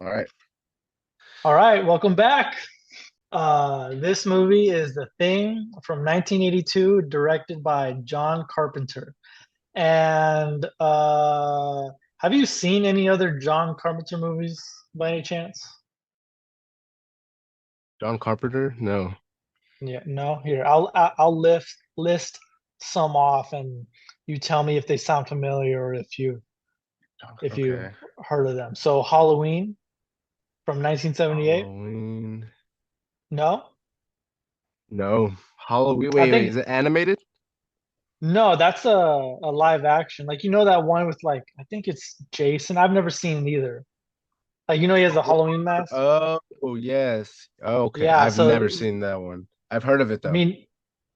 All right. All right, welcome back. This movie is The Thing from 1982, directed by John Carpenter. And have you seen any other John Carpenter movies by any chance? John Carpenter? No. Yeah, no. Here, I'll list some off, and you tell me if they sound familiar or if you've Okay. heard of them. So Halloween from 1978. Halloween. No, No. Halloween. I Wait. think Is it animated? No, that's a live action. Like you know that one with like I think it's Jason. I've never seen it either. Like you know he has a Halloween mask. Oh, yes. Okay. Yeah, I've so never seen that one. I've heard of it though. me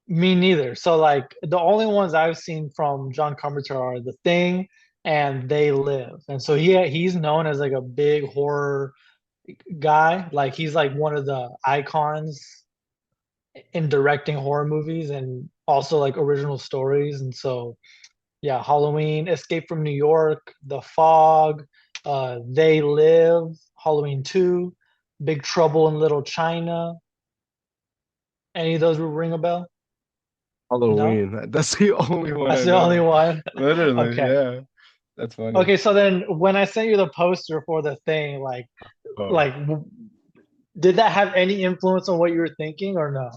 me neither. So like the only ones I've seen from John Carpenter are The Thing and They Live. And so he's known as like a big horror guy. Like he's like one of the icons in directing horror movies and also like original stories. And so yeah, Halloween, Escape from New York, The Fog, They Live, Halloween 2, Big Trouble in Little China. Any of those will ring a bell? No? Halloween. That's the only one That's I the only know. one. Literally, Okay. yeah. That's funny. Okay, so then when I sent you the poster for the thing, Oh. like did that have any influence on what you were thinking or no?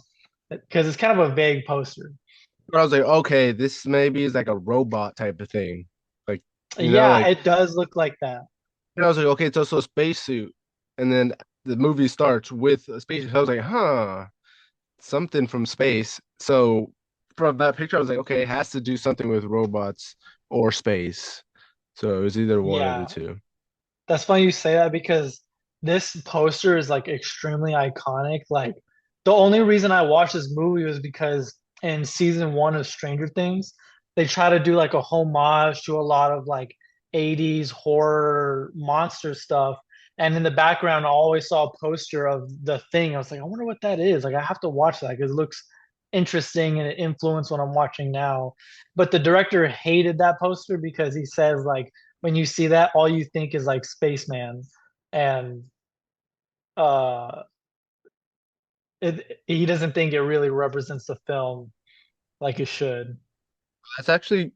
Because it's kind of a vague poster. But I was like, okay, this maybe is like a robot type of thing. Like, Yeah, like, it does look like that. and I was like, okay, it's also a spacesuit. And then the movie starts with a spacesuit. I was like, huh, something from space. So from that picture, I was like, okay, it has to do something with robots or space. So it was either one of the Yeah, two. that's funny you say that because this poster is like extremely iconic. Like the only reason I watched this movie was because in season one of Stranger Things, they try to do like a homage to a lot of like 80s horror monster stuff. And in the background, I always saw a poster of the thing. I was like, I wonder what that is. Like I have to watch that because it looks interesting and it influenced what I'm watching now. But the director hated that poster because he says like when you see that, all you think is like Spaceman, and uh, he doesn't think it really represents the film like it should. That's actually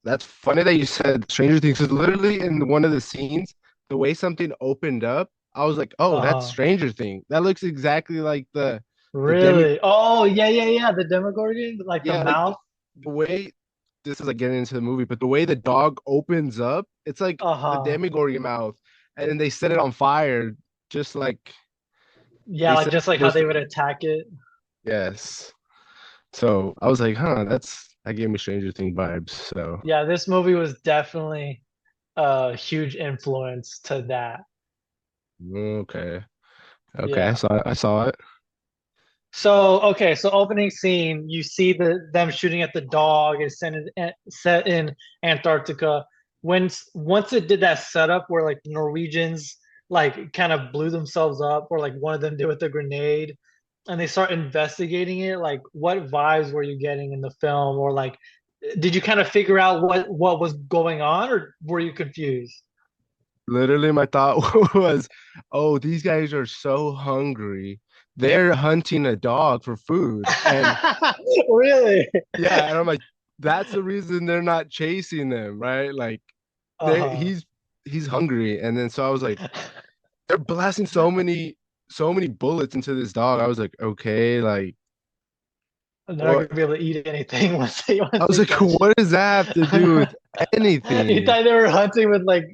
that's funny that you said Stranger Things because literally in one of the scenes, the way something opened up, I was like, oh, that's Uh-huh. Stranger Thing. That looks exactly like the demi. Really? Oh, yeah, yeah, yeah. The Demogorgon, like the Yeah, like mouth. the way this is like getting into the movie, but the way the dog opens up, it's like the Uh-huh. Demogorgon mouth, and then they set it on fire, just like Yeah, they like said just like how supposed they to. would attack it. Yes. So I was like, huh, that gave me Stranger Thing vibes. So Yeah, this movie was definitely a huge influence to that. okay, okay, Yeah. so I saw it. So okay, so opening scene, you see them shooting at the dog. It's set in Antarctica. Once it did that setup where like Norwegians like kind of blew themselves up, or like one of them did with the grenade, and they start investigating it. Like, what vibes were you getting in the film, or like, did you kind of figure out what was going on, or were you confused? Literally, my thought was, oh, these guys are so hungry. They're hunting a dog for food. And Really? yeah, and I'm like, that's the reason they're not chasing them, right? Like they Uh-huh. he's hungry. And then so I was like, they're blasting so many bullets into this dog. I was like, okay, like They're not what gonna be able to eat anything I once was they like, catch what does that have to do with it. You anything? thought they were hunting with like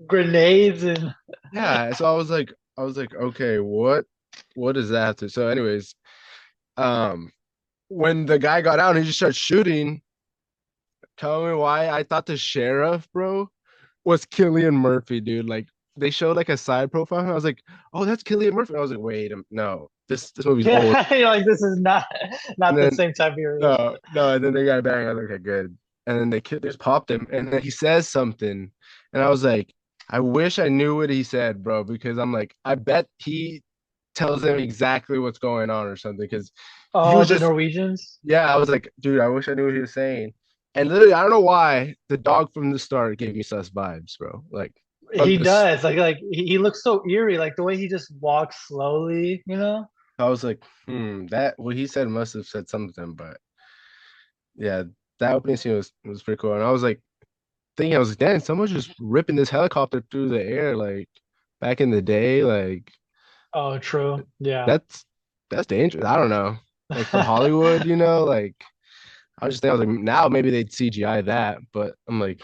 grenades and Yeah. So I was like, okay, what does that have to so anyways, um when the guy got out and he just started shooting, tell me why I thought the sheriff, bro, was Killian Murphy, dude. Like they showed like a side profile, and I was like, oh, that's Killian Murphy. I was like, wait, no, this movie's old. yeah, you're like this is And not the then same time period. no, and then they got bang. I was like, okay, good. And then they just popped him, and then he says something, and I was like, I wish I knew what he said, bro, because I'm like, I bet he tells them exactly what's going on or something, because he Oh, was the just Norwegians. yeah, I was like, dude, I wish I knew what he was saying. And literally, I don't know why the dog from the start gave me sus vibes, bro. Like, from He this. does. He looks so eerie, like the way he just walks slowly, you know? I was like, that what he said must have said something, but yeah, that opening scene was pretty cool. And I was like thinking, I was like, dang, someone's just ripping this helicopter through the air like back in the day, like Oh, true. Yeah. that's that's dangerous. I don't know. Like for Hollywood, like I was just thinking, I was like, now maybe they'd CGI that, but I'm like,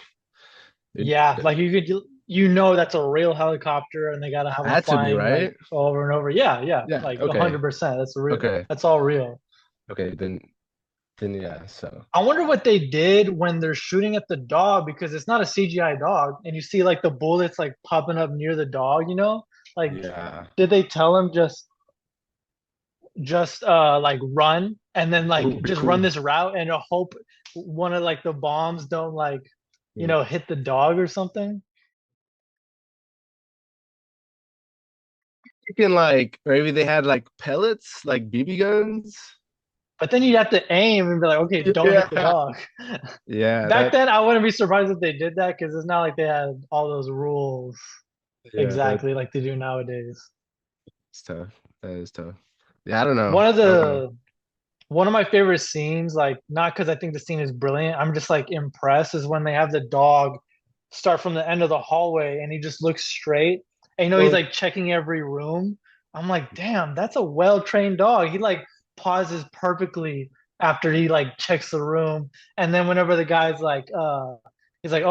it Yeah, like you know that's a real helicopter and they gotta have them had to be, flying like right? over and over. Yeah, yeah, Yeah. like Okay. 100%. That's real. Okay. That's all real. Okay. Then yeah. So I wonder what they did when they're shooting at the dog because it's not a CGI dog, and you see like the bullets like popping up near the dog, you know? Like, yeah. did they tell him just like run and then like just run this route and hope one of like the bombs don't like, hit the dog or something? Thinking like maybe they had like pellets, like BB guns. But then you'd have to aim and be like, okay, don't hit the Yeah. dog. Yeah, Back then, I wouldn't be surprised if they did that because it's not like they had all those rules that's exactly like they do nowadays. tough. That is tough. Yeah, I don't know. One of I don't know. the one of my favorite scenes, like not because I think the scene is brilliant, I'm just like impressed, is when they have the dog start from the end of the hallway and he just looks straight. And he's Well, like checking every room. I'm like, damn, that's a well-trained dog. He like pauses perfectly after he like checks the room. And then whenever the guy's like, he's like,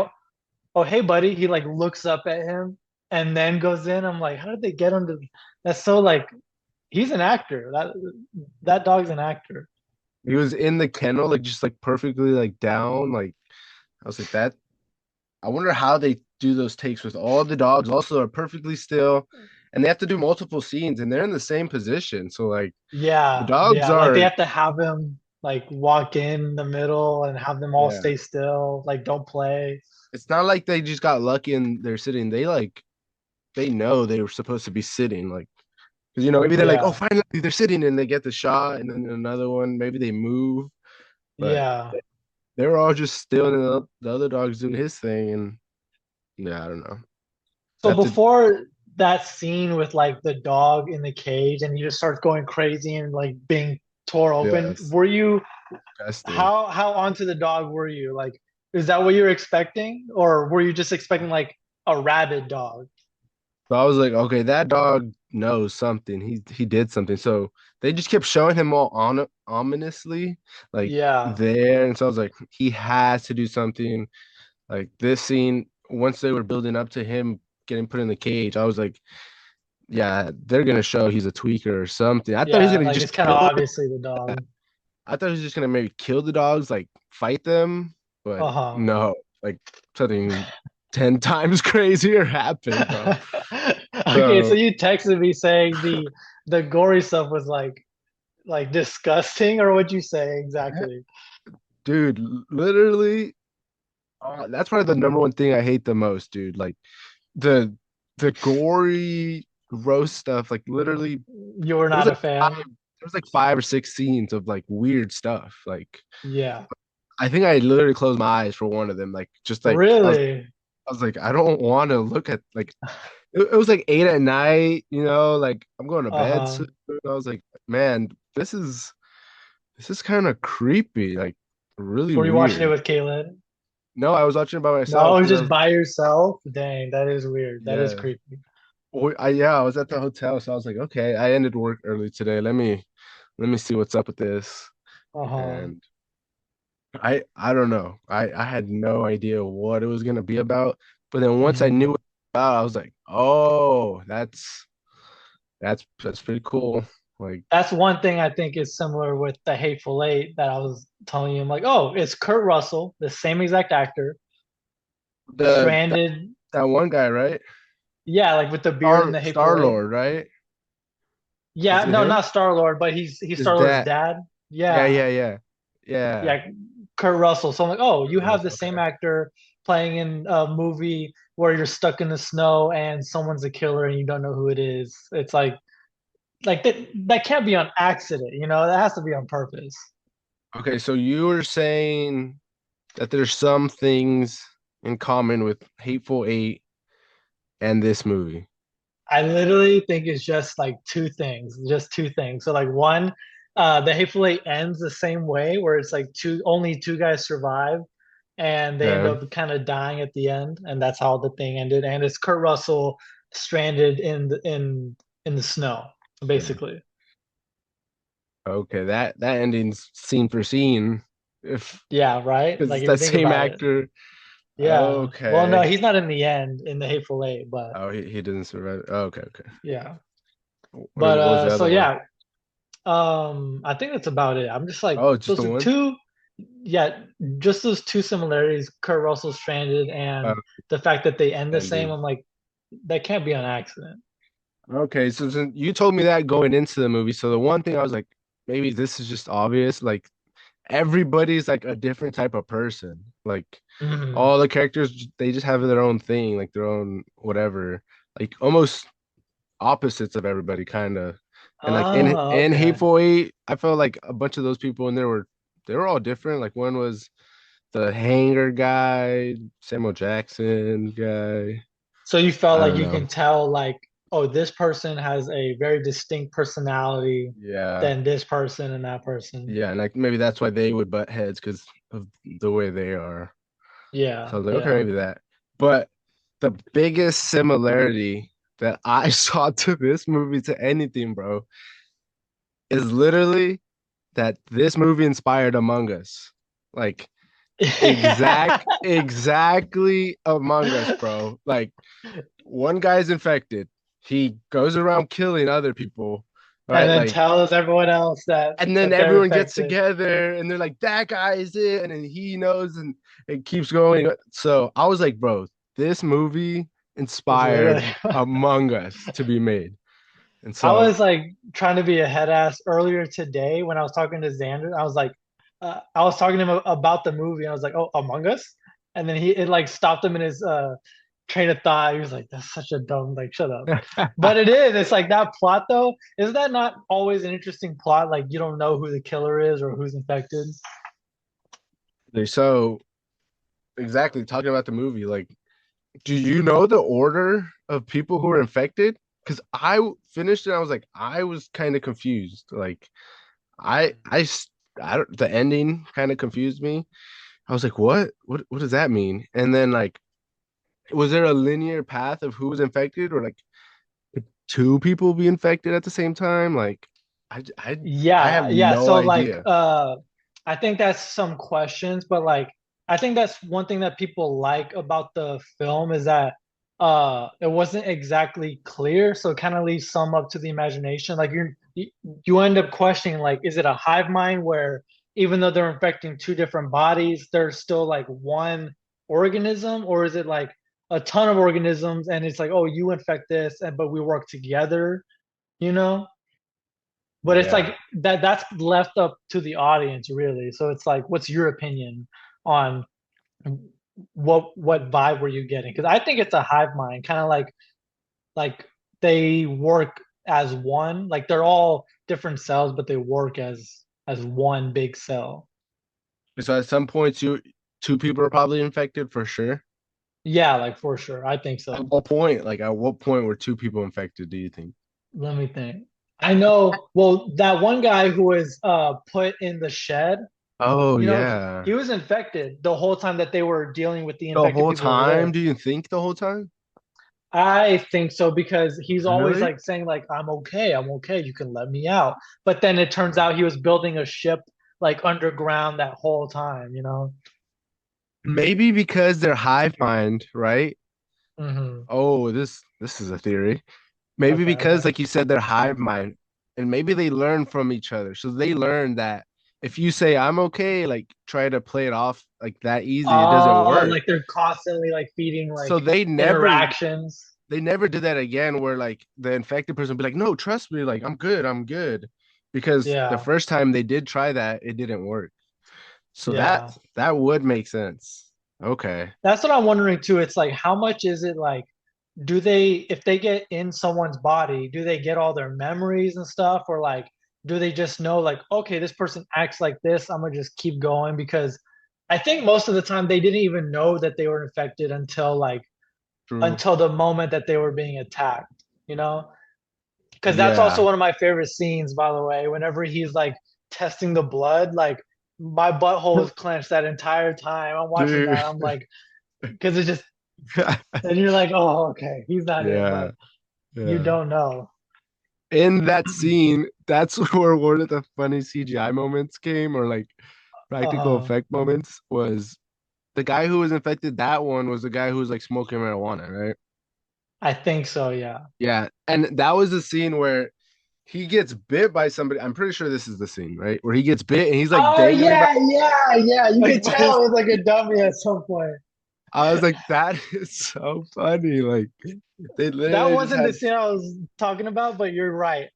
oh, hey, buddy, he like looks up at him and then goes in. I'm like, how did they get him to? That's so like he's an actor. That dog's an actor. he was in the kennel, like just like perfectly like down. Like I was like that. I wonder how they do those takes with all the dogs. Also, are perfectly still, and they have to do multiple scenes, and they're in the same position. So like the Yeah, dogs yeah. Like they are, have to have him like walk in the middle and have them all yeah. stay still, like don't play. It's not like they just got lucky and they're sitting. They know they were supposed to be sitting. Like because maybe they're like, oh, Yeah, finally they're sitting, and they get the shot, and then another one, maybe they move, but yeah. they were all just still, and the other dog's doing his thing, and yeah, I don't know. So That to before that scene with like the dog in the cage and he just starts going crazy and like being tore open, yes, were you disgusting. how onto the dog were you? Like, is that what you were expecting, or were you just expecting like a rabid dog? So I was like, okay, that dog knows something. He did something. So they just kept showing him all ominously, like Yeah, there, and so I was like, he has to do something. Like this scene, once they were building up to him getting put in the cage, I was like, yeah, they're gonna show he's a tweaker or something. I thought he was yeah. gonna Like just it's kind of kill. obviously the dog. I thought he was just gonna maybe kill the dogs, like fight them, but Uh-huh. no, like something 10 times crazier happened, bro. Okay, so So, you texted me saying the gory stuff was like disgusting, or what'd you say exactly? dude, literally, that's probably the number one thing I hate the most, dude. Like the the gory, gross stuff. Like literally, You were there was not a like five, fan? there was like 5 or 6 scenes of like weird stuff. Like Yeah. I think I literally closed my eyes for one of them. Like just like Really? I was like, I don't want to look at like it was like 8 at night, like I'm going to bed Uh-huh. soon. I was like, man, this is kind of creepy, like really Were you watching it weird. with Kaylin? No, I was watching it by No, myself it was because I just was by yourself? Dang, that is weird. That is yeah. creepy. I was at the hotel, so I was like, okay, I ended work early today. Let me see what's up with this. Uh-huh. And I don't know. I had no idea what it was gonna be about. But then once I knew Mhm. what it was about, I was like, oh, that's pretty cool. Like That's one thing I think is similar with the Hateful Eight that I was telling you. I'm like, oh, it's Kurt Russell, the same exact actor, the that, stranded. that one guy, right? Yeah, like with the beard and Star the Hateful Star Eight. Lord, right? Is Yeah, it no, him? not Star Lord, but he's Is Star Lord's that dad. yeah, Yeah, yeah, yeah. Yeah. yeah, Kurt Russell. So I'm like, oh, you have the same Okay. actor playing in a movie where you're stuck in the snow and someone's a killer and you don't know who it is. It's like that can't be on accident, That has to be on purpose. Okay, so you were saying that there's some things in common with Hateful Eight and this movie? I literally think it's just like two things, just two things. So like one, the Hateful Eight ends the same way, where it's like only two guys survive, and they end Okay. up kind of dying at the end, and that's how the thing ended. And it's Kurt Russell stranded in the snow, Yeah. basically. Okay, that ending's scene for scene. If Yeah, right. because Like it's if you that think same about it. actor. Yeah. Well, no, Okay. he's not in the end in the Hateful Eight, but Oh, he didn't survive. Oh, okay, okay. yeah. What But was the so other one? yeah, I think that's about it. I'm just like Oh, just the those are one? two, yeah, just those two similarities, Kurt Russell stranded Uh, and the fact that they end the same. ending. I'm like, that can't be an accident. Okay, so since you told me that going into the movie, so the one thing I was like, maybe this is just obvious. Like everybody's like a different type of person. Like Hmm. all the characters, they just have their own thing, like their own whatever. Like almost opposites of everybody, kind of. And like Oh, in okay. Hateful Eight, I felt like a bunch of those people in there were they were all different. Like one was the hanger guy, Samuel Jackson guy. So you felt I like don't you know. can tell, like, oh, this person has a very distinct personality Yeah. than this person and that person. Yeah, and like maybe that's why they would butt heads because of the way they are. So I Yeah, was like, okay, yeah. maybe that. But the biggest similarity that I saw to this movie to anything, bro, is literally that this movie inspired Among Us. Like exactly Among Us, bro. Like one guy's infected. He goes around killing other people, And right? then Like tells everyone else and then that they're everyone gets infected. together and they're like, that guy is it, and then he knows, and it keeps going. So I was like, bro, this movie It's literally inspired Among Us to be made. And I so was like trying to be a head ass earlier today when I was talking to Xander. I was like, I was talking to him about the movie. And I was like, oh, Among Us, and then it like stopped him in his train of thought. He was like, that's such a dumb, like, shut up. But it is. It's like that plot though. Is that not always an interesting plot? Like you don't know who the killer is or who's infected. so exactly talking about the movie, like, do you know the order of people who were infected? Because finished it, I was like, I was kind of confused. Like, I don't, the ending kind of confused me. I was like, what does that mean? And then like, was there a linear path of who was infected, or like could two people be infected at the same time? Like, I I I have Yeah, yeah. no So like idea. I think that's some questions, but like I think that's one thing that people like about the film is that it wasn't exactly clear, so it kind of leaves some up to the imagination. Like you end up questioning like is it a hive mind where even though they're infecting two different bodies, there's still like one organism, or is it like a ton of organisms and it's like oh you infect this and but we work together, you know? But it's Yeah. like that's left up to the audience really. So it's like what's your opinion on what vibe were you getting? Because I think it's a hive mind, kind of like they work as one, like they're all different cells but they work as one big cell. So at some points, two people are probably infected for sure. Yeah, like for sure, I think At so. what point? Like, at what point were two people infected? Do you think? Let me think. I know, well, that one guy who was put in the shed, Oh you know, yeah. he was infected the whole time that they were dealing with the The infected whole people over time? there. Do you think the whole time? I think so because he's always Really? like saying like I'm okay, you can let me out. But then it turns out he was building a ship like underground that whole time, you know? Maybe because they're hive mind, right? Hmm. Oh, this is a theory. Maybe Okay, because, okay. like you said, they're hive mind, and maybe they learn from each other. So they learn that if you say I'm okay, like try to play it off like that easy, it doesn't Oh, work. like they're constantly like feeding like So interactions. they never did that again where like the infected person would be like, no, trust me, like I'm good. Because the Yeah, first time they did try that, it didn't work. So yeah. that would make sense. Okay. That's what I'm wondering too. It's like how much is it like do they if they get in someone's body do they get all their memories and stuff or like do they just know like okay this person acts like this I'm gonna just keep going because I think most of the time they didn't even know that they were infected until like True. until the moment that they were being attacked, you know? Because that's also Yeah, one of my favorite scenes, by the way. Whenever he's like testing the blood, like my butthole was clenched that entire time. I'm watching dude. that. I'm like, because it's just, and you're like, oh, okay, he's not it, Yeah, but you yeah. don't know. In that scene, that's where one of the funny CGI moments came, or like practical Uh, effect moments, was the guy who was infected. That one was the guy who was like smoking marijuana, right? I think so, yeah. Yeah, and that was the scene where he gets bit by somebody. I'm pretty sure this is the scene, right? Where he gets bit and he's like Oh dangling by, yeah, yeah, yeah. You like could by his. tell it's like a dummy at some point. I was like, that is so funny. Like they That literally just wasn't the had scene I was talking about, but you're right.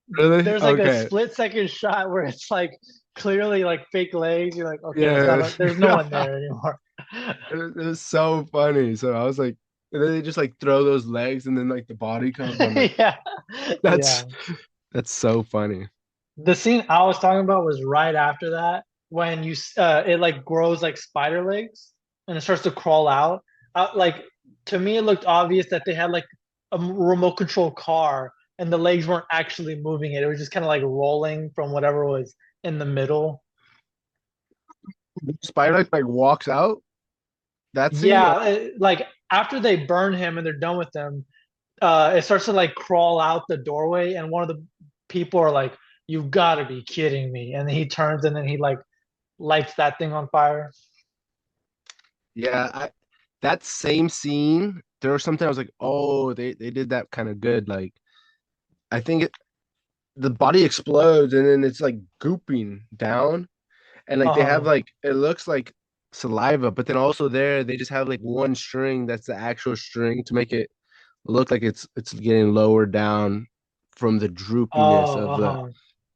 really There's like a okay. split-second shot where it's like clearly like fake legs. You're like, okay, it's not. Yeah, There's no one there anymore. it was so funny. So I was like, and then they just like throw those legs and then like the body comes. I'm like, Yeah, that's yeah. that's so funny. The scene I was talking about was right after that when it like grows like spider legs and it starts to crawl out. Like to me, it looked obvious that they had like a remote control car and the legs weren't actually moving it. It was just kind of like rolling from whatever was in the middle. Spider like walks out that scene. Or Yeah, like after they burn him and they're done with him, it starts to like crawl out the doorway, and one of the people are like, "You've got to be kidding me!" And then he turns, and then he like lights that thing on fire. yeah, that same scene. There was something I was like, oh, they did that kind of good. Like I think the body explodes and then it's like gooping down and like they have Uh-huh. like it looks like saliva, but then also there they just have like one string that's the actual string to make it look like it's getting lower down from the droopiness Oh, of the uh-huh.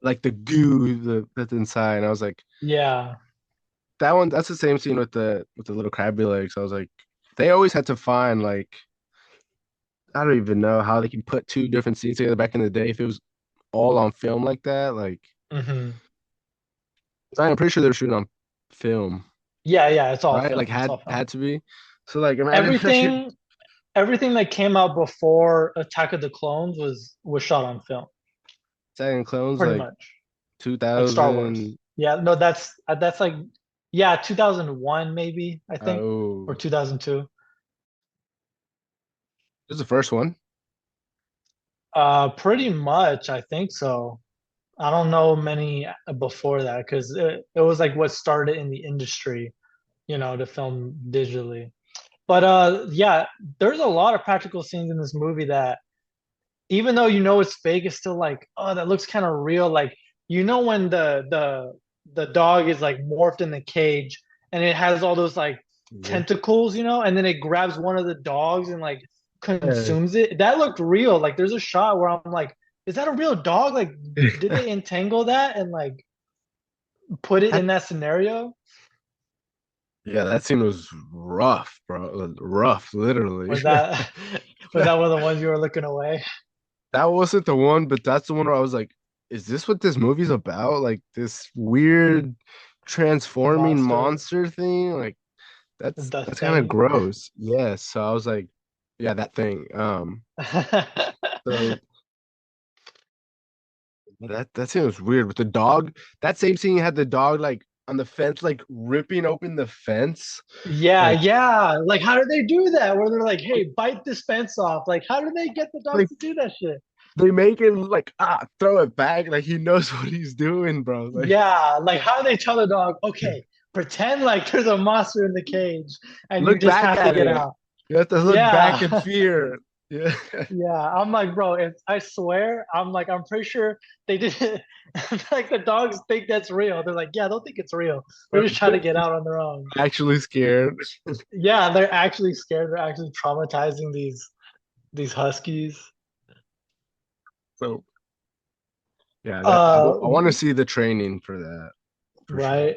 like the goo that's inside. And I was like, Yeah. that one that's the same scene with the little crabby legs. I was like, they always had to find like I don't even know how they can put two different scenes together back in the day if it was all on film like that. Like Hmm. I'm pretty sure they were shooting on film, Yeah, yeah, it's all right? Like film. It's had all film. had to be. So like imagine like Everything everything that came out before Attack of the Clones was shot on film, Second Clones pretty like much. Like Star Wars. 2000. Yeah, no, that's like yeah, 2001 maybe, I think, or Oh, 2002. this is the first one. Pretty much, I think so. I don't know many before that because it was like what started in the industry, to film digitally. But yeah, there's a lot of practical scenes in this movie that even though you know it's fake, it's still like, oh, that looks kind of real. Like when the dog is like morphed in the cage and it has all those like Yeah. tentacles, and then it grabs one of the dogs and like Yeah. consumes it. That looked real. Like there's a shot where I'm like, is that a real dog? Like, did they entangle that and like put it That- in that scenario? yeah, that scene was rough, bro. Rough, literally. Was that was that one of the ones you were looking away? That wasn't the one, but that's the one where I was like, is this what this movie's about? Like this weird transforming Monster, monster thing? Like that's the that's kind of thing. gross. Yes. So I was like, yeah, that thing. So that scene was weird with the dog. That same scene had the dog like on the fence, like ripping open the fence. Yeah, Like yeah. Like, how do they do that? Where they're like, "Hey, bite this fence off." Like, how do they get the dog like to do that shit? they make it like throw it back. Like he knows what he's doing, bro. Like Yeah, like how do they tell the dog, "Okay, pretend like there's a monster in the cage and you look just back have to at get it. out." You have to look back in Yeah, fear. Yeah. yeah. I'm like, bro, if I swear, I'm like, I'm pretty sure they did it. Like the dogs think that's real. They're like, yeah, don't think it's real. They're just trying to get out on their own. Actually scared. Yeah, they're actually scared. They're actually traumatizing these huskies. So yeah, that Uh, I want to see the training for that for sure. right.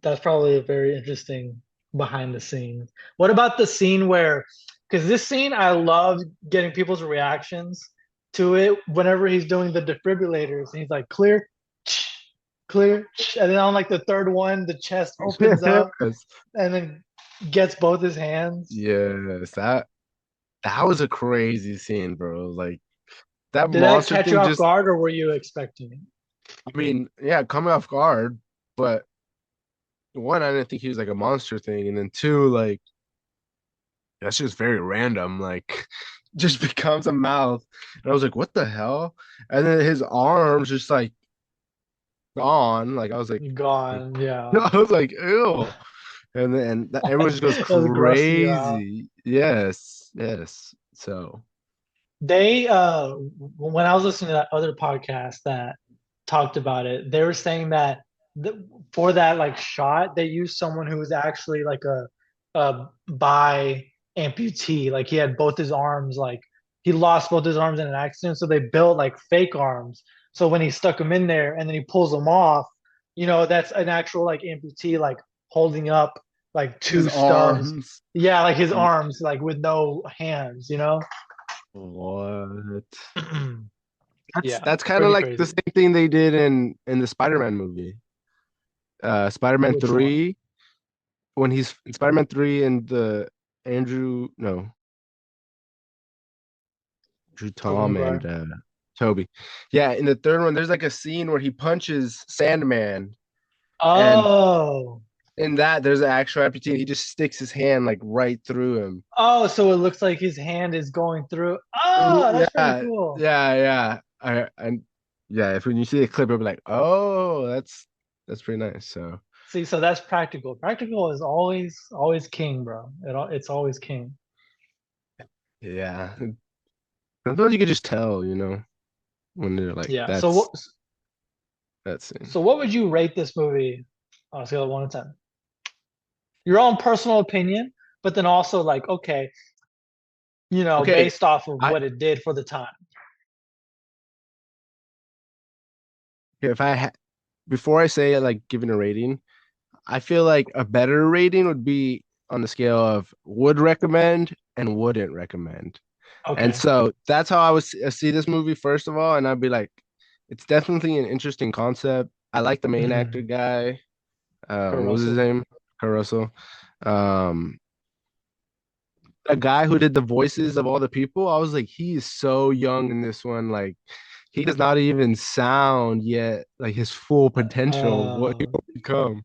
That's probably a very interesting behind the scenes. What about the scene where, because this scene, I love getting people's reactions to it whenever he's doing the defibrillators. And he's like, clear, clear. And then on like the third one, the chest opens up Yes. and then gets both his hands. Yes, that. That was a crazy scene, bro. Like that Did that monster catch you thing off just, guard, or were you expecting it? I mean, yeah, coming off guard, but one, I didn't think he was like a monster thing, and then two, like that's just very random. Like just becomes a mouth. And I was like, what the hell? And then his arms just like gone. Like I was like, Gone, yeah. I was like, ew. And then everyone just goes It was grossing you out. crazy. Yes, yes. So They when I was listening to that other podcast that talked about it, they were saying that for that like shot, they used someone who was actually like a bi amputee. Like he had both his arms, like he lost both his arms in an accident, so they built like fake arms. So when he stuck them in there and then he pulls them off, that's an actual like amputee like holding up like his two stubs. arms. Yeah, like his arms, like with no hands. What? That's Yeah, that's kind of pretty like the crazy. same thing they did in the Spider-Man movie. Spider-Man Which one? 3, when he's in Spider-Man 3 and the Andrew, no, Drew Tobey Tom and Maguire. Toby. Yeah, in the third one, there's like a scene where he punches Sandman, and Oh, in that there's an actual amputee. He just sticks his hand like right through him. oh, so it looks like his hand is going through. Oh, that's pretty Yeah, cool. yeah. And yeah, if when you see the clip, you'll be like, oh, that's pretty nice. So See, so that's practical. Practical is always king, bro. It's always king. yeah, sometimes you could just tell, when they're like, Yeah. So that's what? that scene. So what would you rate this movie on a scale of 1 to 10? Your own personal opinion, but then also like, okay, Okay, based off of I what it did for the time. if I ha before I say like giving a rating, I feel like a better rating would be on the scale of would recommend and wouldn't recommend. And Okay. so that's how I would see this movie first of all, and I'd be like, it's definitely an interesting concept. I like the main actor Mm-hmm. guy. Kurt What was his Russell. name? Kurt Russell. Um, a guy who did the voices of all the people. I was like, he is so young in this one. Like, he does not even sound yet like his full potential of what he Uh, will become.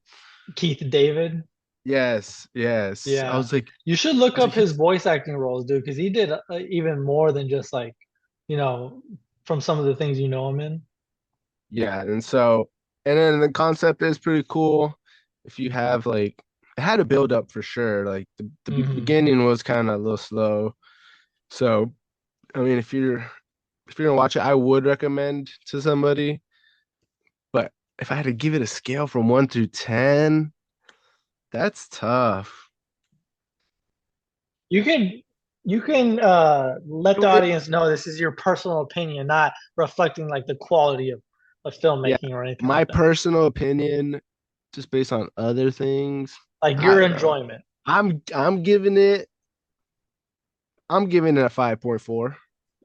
Keith David. Yes, yes. Yeah. You should I look was up like, his he's voice acting roles, dude, because he did even more than just like, you know, from some of the things you know him in. yeah. And then the concept is pretty cool. If you have like, it had a build up for sure. Like the Hmm. beginning was kind of a little slow. So, I mean, if you're gonna watch it, I would recommend to somebody. But if I had to give it a scale from 1 through 10, that's tough. You can you can let the It- audience know this is your personal opinion, not reflecting like the quality of yeah, filmmaking or anything my like that. personal opinion, just based on other things, Like I your don't know. enjoyment. I'm I'm giving it I'm giving it a 5.4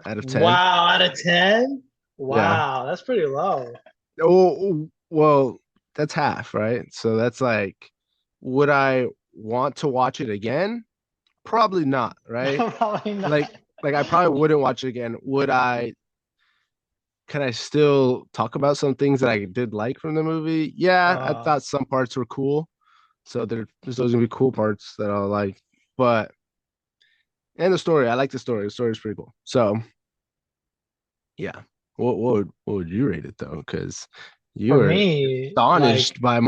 out of 10. Wow, out of 10? Yeah. Wow, that's pretty low. Oh, well, that's half, right? So that's like, would I want to watch it again? Probably not, right? Probably Like, not. like I probably wouldn't watch it again. Would I? Can I still talk about some things that I did like from the movie? Yeah, I Uh, thought some parts were cool. So there's always gonna be cool parts that I'll like. But and the story, I like the story. The story is pretty cool. So yeah. What would you rate it though? Because you for were me, like, astonished by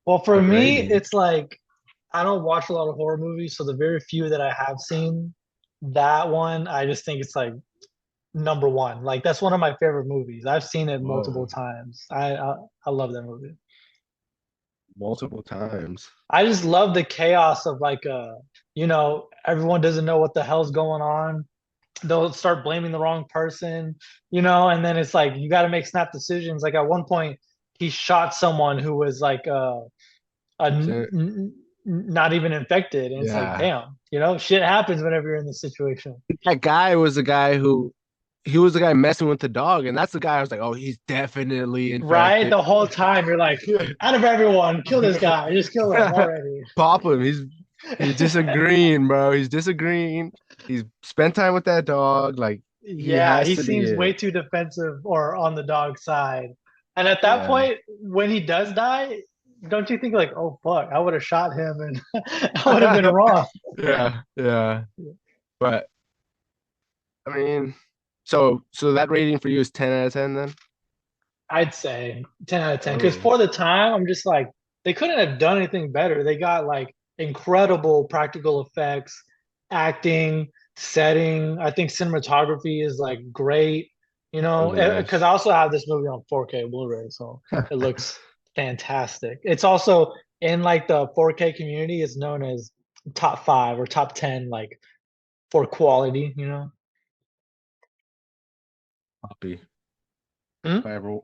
well, for my me, rating. it's like I don't watch a lot of horror movies, so the very few that I have seen, that one, I just think it's like number one. Like that's one of my favorite movies. I've seen it multiple Whoa, times. I love that movie. multiple times. I just love the chaos of like everyone doesn't know what the hell's going on. They'll start blaming the wrong person, and then it's like you got to make snap decisions. Like at one point, he shot someone who was like not even infected, and it's like, Yeah. damn, shit happens whenever you're in this situation, That guy was the guy who he was the guy messing with the dog, and that's the guy I was like, oh, he's definitely right? infected. The whole time you're like, out of everyone, kill this guy, just kill him already. Pop him. He's He's disagreeing, bro. He's disagreeing. He's spent time with that dog. Like he Yeah, has he to be seems way it. too defensive or on the dog side. And at that Yeah. point, when he does die, don't you think like, oh fuck, I would have shot him and I would have been wrong. Yeah, yeah. But I mean, so that rating for you is 10 out of 10 then? I'd say 10 out of 10. Because Oh, for the time, I'm just like, they couldn't have done anything better. They got like incredible practical effects, acting, setting. I think cinematography is like great, really because nice. I also have this movie on 4K Blu-ray, so it looks fantastic. It's also in like the 4K community, it's known as top five or top 10, like for quality. Copy. If Hmm? I ever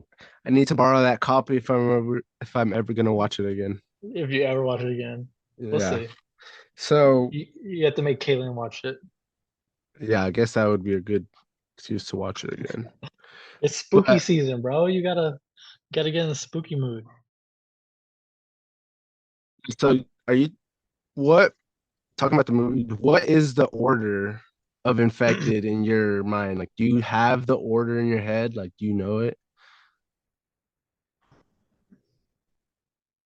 I need to borrow that copy if I'm ever gonna watch it again. If you ever watch it again, we'll Yeah. see. So You have to make Caitlin watch it. yeah, I guess that would be a good excuse to watch it again. It's spooky But season, bro. You gotta get in the spooky mood. so are you what talking about the movie, what is the order of infected in your mind? Like, do you have the order in your head? Like, do you know it?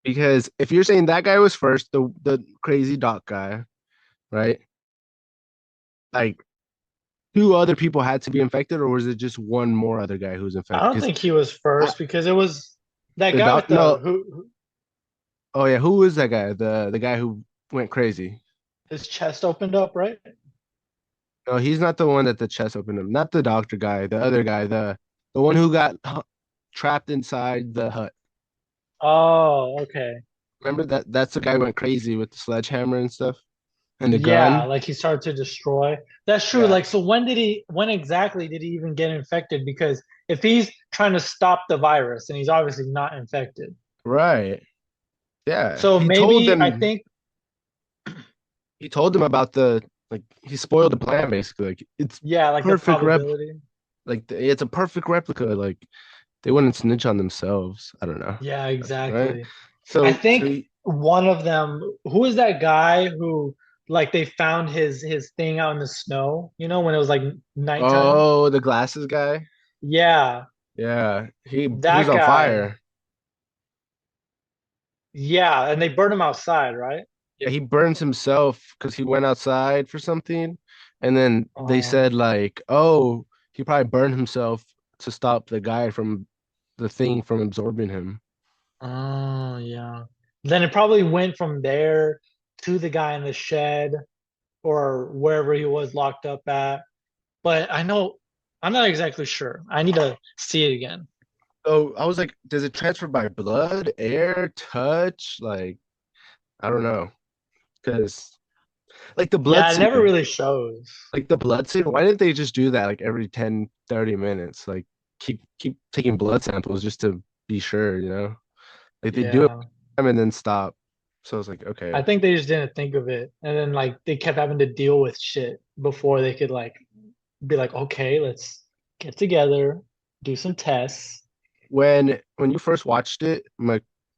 Because if you're saying that guy was first, the crazy doc guy, right? Like, two other people had to be infected, or was it just one more other guy who was I infected? don't Because think he was first because it was that the guy doc, with the no, who oh yeah, who was that guy? The guy who went crazy. his chest opened up, right? No, he's not the one that the chest opened him. Not the doctor guy. The other guy. The one who got trapped inside the hut. Oh, okay. Remember that? That's the guy who went crazy with the sledgehammer and stuff and the Yeah, gun. like he started to destroy. That's true. Yeah. Like, so when exactly did he even get infected? Because if he's trying to stop the virus and he's obviously not infected. Right. Yeah. So He told maybe I them. think, He told them about the like. He spoiled the plan basically. Like it's yeah, like the perfect rep. probability. Like it's a perfect replica. Like they wouldn't snitch on themselves. I don't know. Yeah, Right. exactly. I So think one of them, who is that guy who like they found his thing out in the snow, when it was like nighttime? oh, the glasses guy. Yeah, Yeah. He was that on guy. fire. Yeah, and they burned him outside, right? Yeah, he burns himself because he went outside for something, and then they Uh, said like, oh, he probably burned himself to stop the guy from the thing from absorbing him. oh, yeah. Then it probably went from there to the guy in the shed or wherever he was locked up at. But I'm not exactly sure. I need to see it again. So I was like, does it transfer by blood, air, touch? Like, I don't know, because like the blood Yeah, it never scene, really shows. why didn't they just do that like every 10, 30 minutes? Like keep taking blood samples just to be sure, you know? Like they do it Yeah. and then stop. So I was like, I okay. think they just didn't think of it. And then like they kept having to deal with shit before they could like be like, okay, let's get together, do some tests. When you first watched it,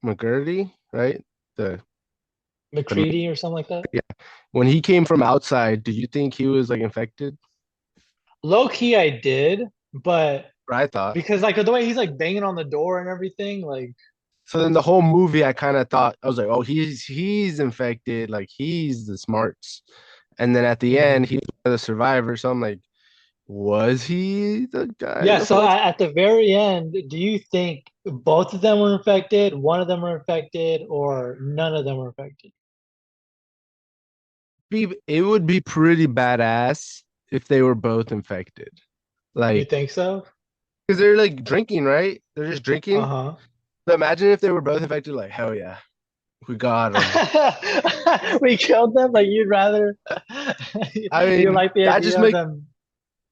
McGurdy, right? The McCready or something like that. yeah. When he came from outside, do you think he was like infected? Low key I did, but Or I thought. because like the way he's like banging on the door and everything, like So then the whole movie, I kind of thought I was like, oh, he's infected, like he's the smarts. And then at the end, mhm. he's the survivor. So I'm like, was he the guy Yeah, the so whole time? at the very end, do you think both of them were infected, one of them were infected, or none of them were infected? It would be pretty badass if they were both infected. You Like, think so? because they're like drinking, right? They're just drinking. Uh-huh. So imagine if they were both infected, like, hell yeah, we got them. We killed them. Like you'd rather I you mean, like the idea of them.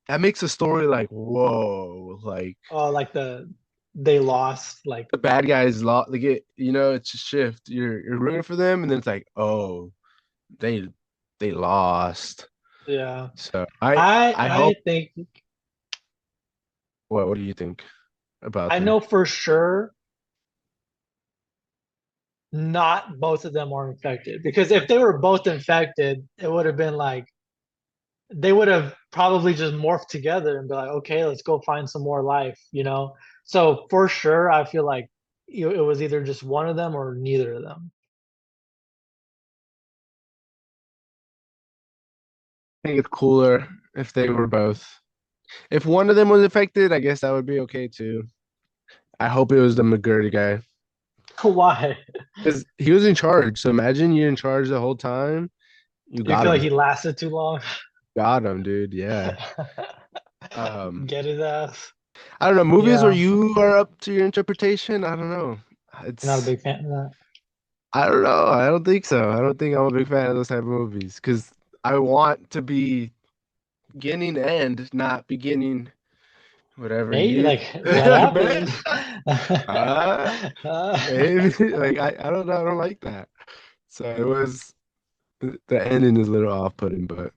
that makes the story like, whoa, like Oh, like they lost. Like the bad guys lost. Like it's a shift. You're rooting for them, and then it's like, oh, they they lost. yeah, So I I I hope. think What do you think about I them? know for sure not both of them are infected. Because if they were both infected, it would have been like they would have probably just morphed together and be like, okay, let's go find some more life, you know? So for sure, I feel like it was either just one of them or neither of them. I think it's cooler if they were both. If one of them was affected, I guess that would be okay too. I hope it was the McGurdy guy Why? because he was in charge. So imagine you're in charge the whole time. You You got feel like him. he lasted too long? Got him, dude. Yeah. Um, Get his ass. I don't know. Movies where Yeah, you are up to your interpretation. I don't know. you're not a It's big fan of that. I don't know. I don't think so. I don't think I'm a big fan of those type of movies because I want to be beginning and end, not beginning whatever Hey, you. like what Man, happened? uh, maybe like I don't know. I don't like that. So it was the ending is a little off-putting, but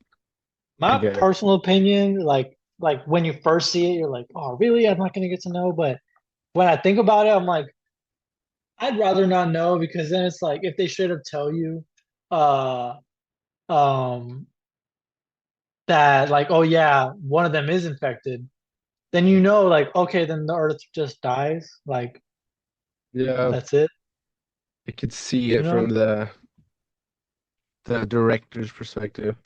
I My get it. personal opinion, like when you first see it, you're like, oh, really? I'm not gonna get to know. But when I think about it, I'm like, I'd rather not know because then it's like if they should have tell you, uh, um, that like, oh yeah, one of them is infected, then you know, like, okay, then the Earth just dies. Like Yeah, that's it, I could see you it know? from the director's perspective.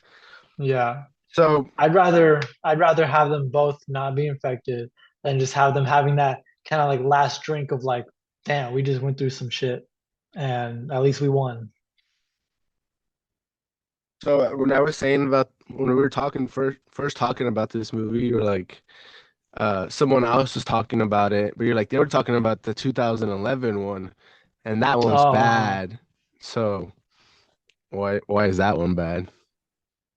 Yeah. So I'd rather have them both not be infected than just have them having that kind of like last drink of like, damn, we just went through some shit and at least we won. when I was saying about when we were talking first talking about this movie, you were like someone else was talking about it, but you're like they were talking about the 2011 one, and that one's Oh, bad. So why is that one bad?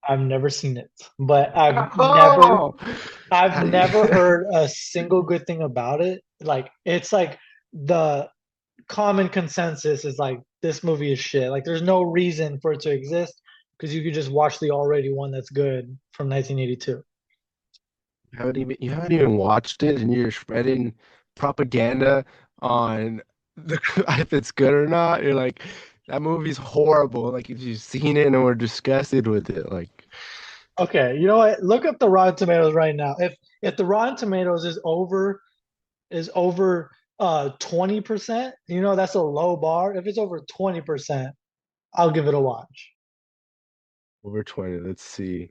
I've never seen it, but Oh, I've how do you? never heard a single good thing about it. Like it's like the common consensus is like this movie is shit. Like there's no reason for it to exist because you could just watch the already one that's good from 1982. You haven't even watched it, and you're spreading propaganda on the if it's good or not. You're like that movie's horrible. Like if you've seen it and we're disgusted with it, like. Okay, you know what? Look up the Rotten Tomatoes right now. If the Rotten Tomatoes is over 20%, you know that's a low bar. If it's over 20%, I'll give it a watch. Over 20. Let's see.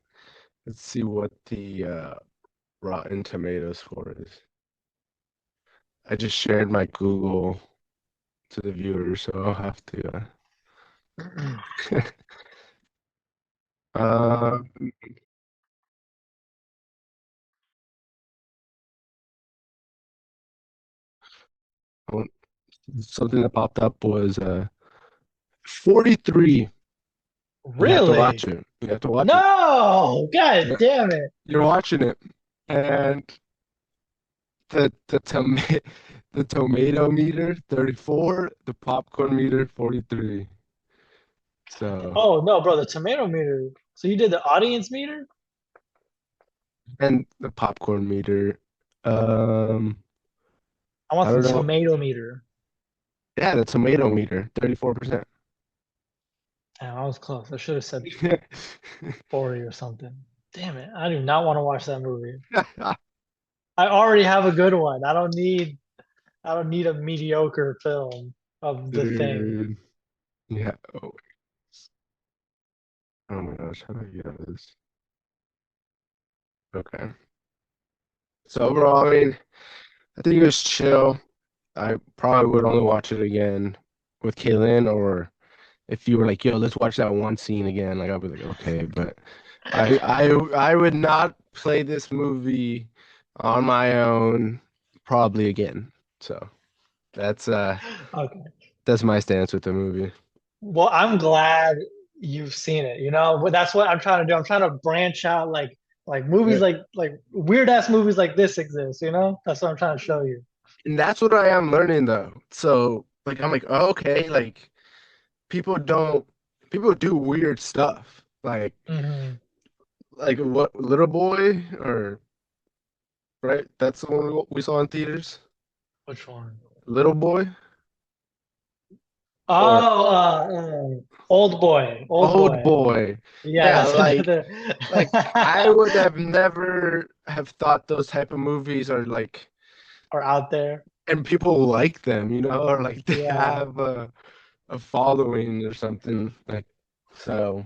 Let's see what the Rotten Tomatoes score is. I just shared my Google to the viewers, so I'll have to. Uh, oh, something that popped up was 43. You have to watch Really? it. You have to watch it. No! God Yeah, damn it. you're watching it, and the the tomato meter 34, the popcorn meter 43. So, Oh no, bro, the tomato meter. So you did the audience meter? and the popcorn meter. Um, I I want the don't know. tomato meter. Yeah, the tomato meter, 34%. Damn, I was close. I should have said 40 or something. Damn it. I do not want to watch that movie. I already have a good one. I don't need a mediocre film of the thing. Dude. Yeah. Oh my gosh, how do I get out of this? Okay. So overall, I mean, I think it was chill. I probably would only watch it again with Kaylin, or if you were like, "Yo, let's watch that one scene again," like I'd be like, "Okay," but I would not play this movie on my own probably again. So that's uh Okay. that's my stance with the movie. Well, I'm glad you've seen it, you know? But that's what I'm trying to do. I'm trying to branch out like movies Yeah. like weird ass movies like this exist, you know? That's what I'm trying to show you. And that's what I am learning though. So like I'm like, oh, okay, like people don't people do weird stuff. Hmm. Like what Little Boy or right? That's the one we saw in theaters. Which one? Little Boy. or Oh, Old Boy, Old Old Boy. Boy. Yeah, Yes, like I would have never have thought those type of movies are like, are out there. and people like them, or like they Yeah. have a following or something like so.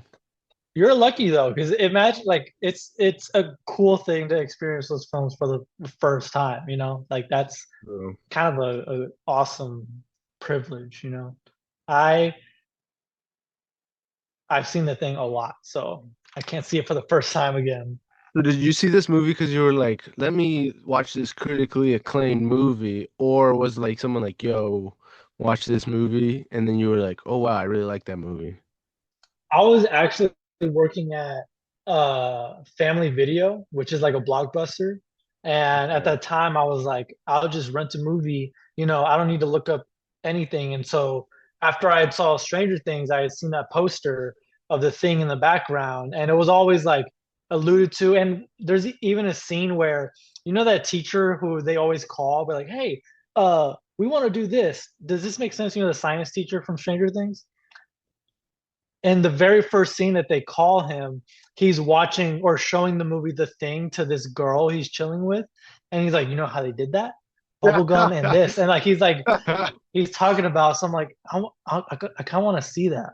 You're lucky though, because imagine like it's a cool thing to experience those films for the first time, Like that's So, kind of a awesome privilege. I I've seen the thing a lot, so I can't see it for the first time again. so did you see this movie because you were like, let me watch this critically acclaimed movie, or was like someone like, yo, watch this movie, and then you were like, oh wow, I really like that movie. I was actually working at Family Video, which is like a Blockbuster. And at Okay. that time, I was like, I'll just rent a movie. I don't need to look up anything. And so after I had saw Stranger Things, I had seen that poster of the thing in the background, and it was always like alluded to. And there's even a scene where that teacher who they always call, but like, hey, we want to do this. Does this make sense? The science teacher from Stranger Things. In the very first scene that they call him, he's watching or showing the movie The Thing to this girl he's chilling with. And he's like, you know how they did that? Bubblegum and this. And like, he's talking about, so I'm like, I kind of want to see that.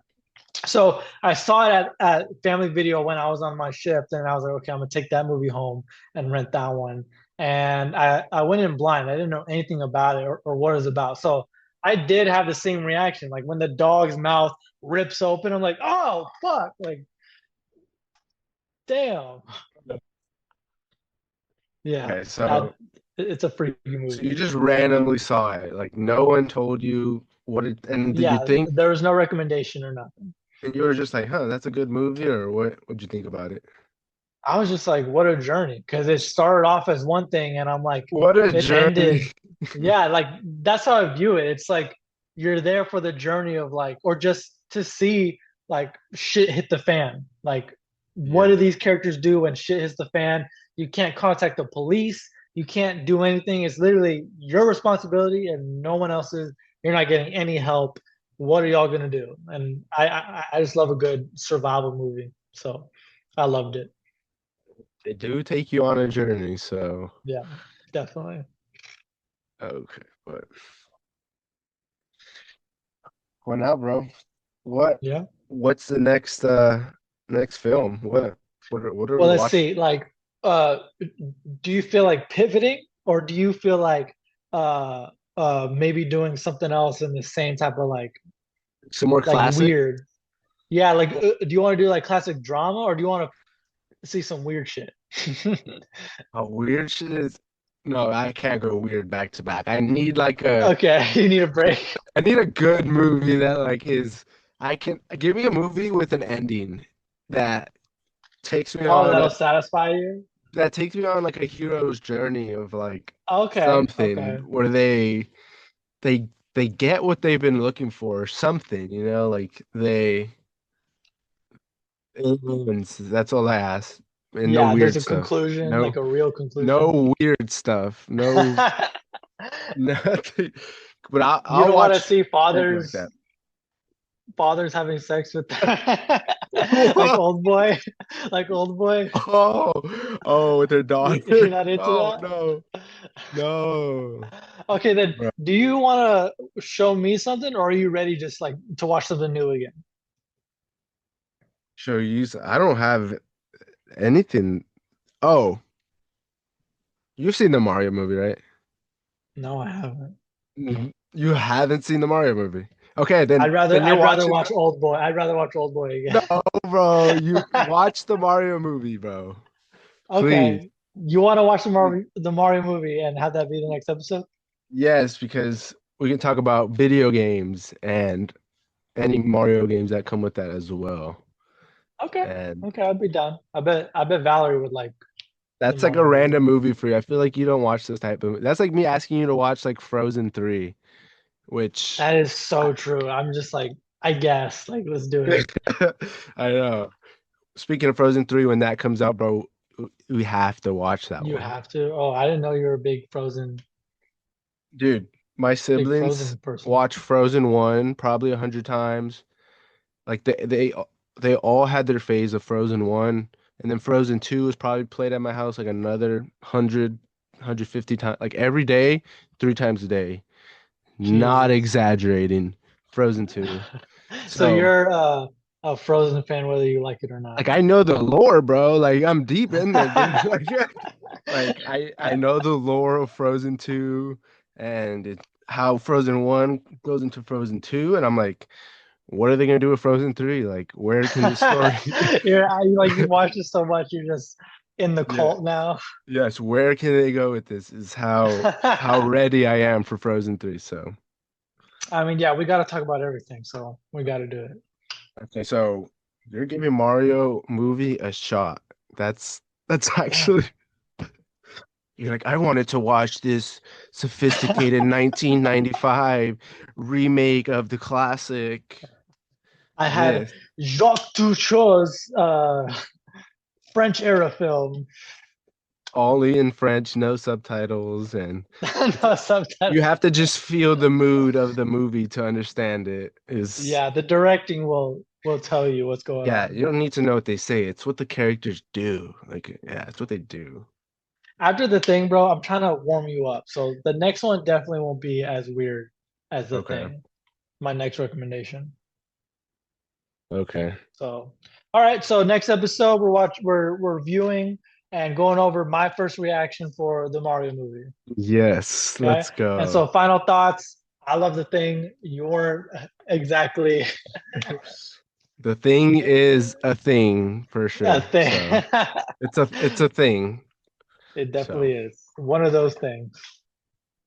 So I saw it at Family Video when I was on my shift, and I was like, okay, I'm gonna take that movie home and rent that one. And I went in blind. I didn't know anything about it or what it was about. So I did have the same reaction. Like when the dog's mouth rips open, I'm like, oh fuck, like damn. Yeah, Okay, so it's a freaky so you movie. just randomly saw it, like no one told you what it, and did you Yeah, think, there was no recommendation or nothing. and you were just like, huh, that's a good movie, or what'd you think about it? I was just like, what a journey. Because it started off as one thing, and I'm like, What a it journey. ended. Yeah, like that's how I view it. It's like you're there for the journey of like, or just to see like shit hit the fan. Like, what Yeah. do these characters do when shit hits the fan? You can't contact the police. You can't do anything. It's literally your responsibility and no one else's. You're not getting any help. What are y'all gonna do? And I just love a good survival movie. So I loved it. They do take you on a journey, so Yeah, definitely. okay. But well now, bro, what Yeah. what's the next film? What are we Well, let's watching? see. Like, uh, do you feel like pivoting, or do you feel like maybe doing something else in the same type of Some more like classic? weird? Yeah, like do you want to do like classic drama, or do you want to see some weird shit? Oh, weird shit is no, I can't go weird back to back. I need like a Okay, you need a break. I need a good movie that like is I can give me a movie with an ending that takes me Oh, on that'll a satisfy you. like a hero's journey of like Okay, something okay. where they they get what they've been looking for, something, like aliens, that's all I ask. And no Yeah, there's weird a stuff. conclusion, like No a real conclusion. no weird stuff. No nothing. But You I'll don't want to watch see anything like that. fathers having sex with like What? old boy, like old boy. Oh, oh, with their You're daughter. not into Oh that? no, no. Okay, then Bro. do you want to show me something, or are you ready just like to watch something new again? Show you. I don't have anything. Oh, you've seen the Mario movie, right? No, I haven't. You haven't seen the Mario movie. Okay, I'd rather then you're I'd rather watching. watch Old Boy. I'd rather watch Old Boy No, again. bro. You watch the Mario movie, bro. Please. Okay. You want to watch the Mario movie and have that be the next episode? Yes, because we can talk about video games and any Mario games that come with that as well. Okay. And Okay, I'd be down. I bet Valerie would like the that's like a Mario movie. random movie for you. I feel like you don't watch this type of. That's like me asking you to watch like Frozen 3, which That is so true. I'm just like, I guess, like, let's do it. I know. Speaking of Frozen 3, when that comes out, bro, we have to watch that You one. have to. Oh, I didn't know you were a big Frozen. Dude. My Big siblings Frozen person. watch Frozen 1 probably 100 times. Like they all had their phase of Frozen 1, and then Frozen 2 was probably played at my house like another 150 times, like every day, 3 times a day. Not Jesus. exaggerating. Frozen 2. So So, you're a Frozen fan whether you like it or not. like I know the lore, bro. Like I'm deep in there, dude. Like I know the lore of Frozen 2 and how Frozen 1 goes into Frozen 2, and I'm like, what are they gonna do with Frozen 3? Like, where can the story You watched it so much, you're just in the Yeah. cult now. Yes, where can they go with this is how ready I am for Frozen 3. So, I mean, yeah, we got to talk about everything, so we got to do it. okay, so you're giving Mario movie a shot. That's Yeah. actually you're like, I wanted to watch this sophisticated 1995 remake of the classic. I had This Jacques Cousteau's French era film. all in French, no subtitles, and it's No subtitles. you have to just feel the mood of the movie to understand it. Is Yeah, the directing will tell you what's going Yeah, on. you don't need to know what they say. It's what the characters do. Like, yeah, it's what they do. After the thing, bro, I'm trying to warm you up. So the next one definitely won't be as weird as the Okay. thing. My next recommendation. Okay. So, all right. So next episode, we're reviewing and going over my first reaction for the Mario movie. Yes, Okay. let's And go. so, final thoughts. I love the thing. You weren't exactly The thing is a thing for a sure. thing. So it's a thing. It So definitely is one of those things.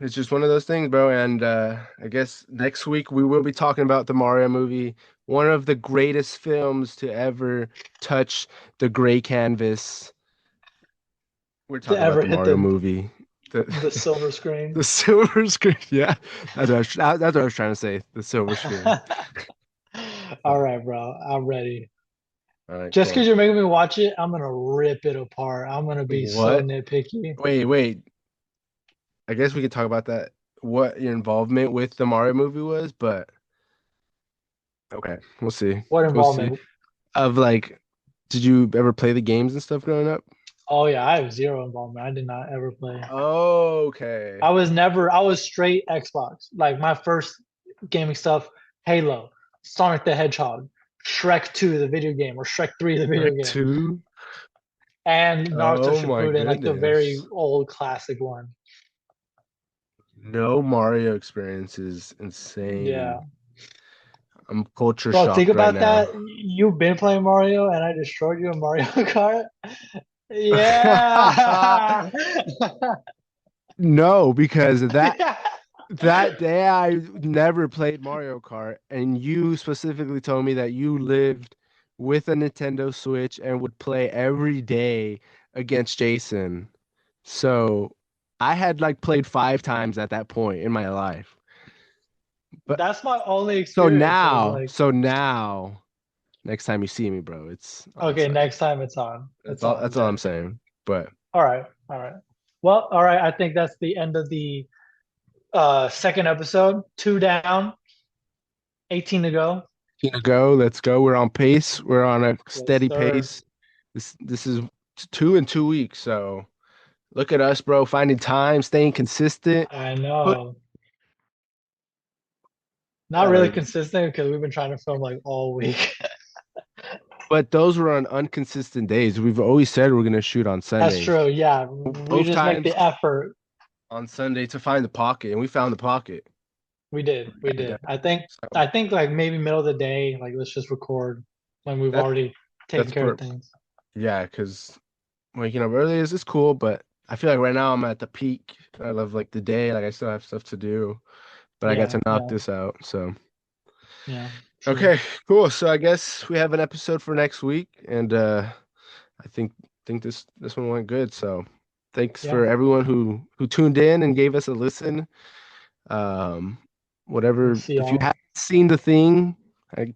it's just one of those things, bro. And I guess next week we will be talking about the Mario movie, one of the greatest films to ever touch the gray canvas. We're To talking about ever the hit Mario movie. the The silver screen. The silver screen. Yeah, that's what I was trying to say. The silver screen. All right, bro. I'm ready. All right, Just cool. because you're making me watch it, I'm gonna rip it apart. I'm gonna be so What? nitpicky. Wait. I guess we could talk about that. What your involvement with the Mario movie was, but okay, we'll see. What We'll see. involvement? Of like, did you ever play the games and stuff growing up? Oh yeah, I have zero involvement. I did not ever play. Okay. I was straight Xbox. Like my first gaming stuff, Halo, Sonic the Hedgehog, Shrek 2, the video game, or Shrek 3, the video Like game, two? and Naruto Oh my Shippuden, like the very goodness. old classic one. No Mario experience is Yeah. insane. I'm culture Bro, think shocked right about now. that. You've been playing Mario and I destroyed you in Mario Kart. Yeah. No, because that Yeah. that day I never played Mario Kart, and you specifically told me that you lived with a Nintendo Switch and would play every day against Jason. So I had like played 5 times at that point in my life. But That's my only so experience. Was now, like, so now, next time you see me, bro, it's on okay, site. next time it's on. That's It's all. on, That's all I'm bet. saying. But All right. All right. Well, all right. I think that's the end of the second episode. Two down, 18 to go. you know, go. Let's go. We're on pace. We're on a Yes, steady sir. pace. This is 2 in 2 weeks. So look at us, bro. Finding time, staying consistent. I Put know. Not really uh, consistent because we've been trying to film like all week. but those were on inconsistent days. We've always said we're gonna shoot on That's Sundays. true. Yeah. We Both just make times the effort. on Sunday to find the pocket, and we found the pocket. We did. We And did. I so think like maybe middle of the day, like let's just record when we've that already taken that's care of per things. yeah, because waking up early is cool, but I feel like right now I'm at the peak. I love like the day, like I still have stuff to do, but I got Yeah, to knock yeah, this out. So yeah. True. okay, cool. So I guess we have an episode for next week, and I think this one went good. So thanks Yeah. for everyone who tuned in and gave us a listen. Um, We'll whatever. see If you y'all. haven't seen the thing,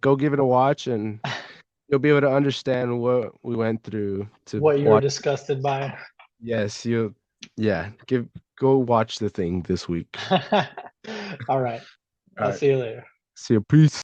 go give it a watch, and you'll be able to understand what we went through to What you were watch. disgusted by. Yes, you. Yeah, go watch the thing this week. All right. All I'll right. see you later. See you. Peace.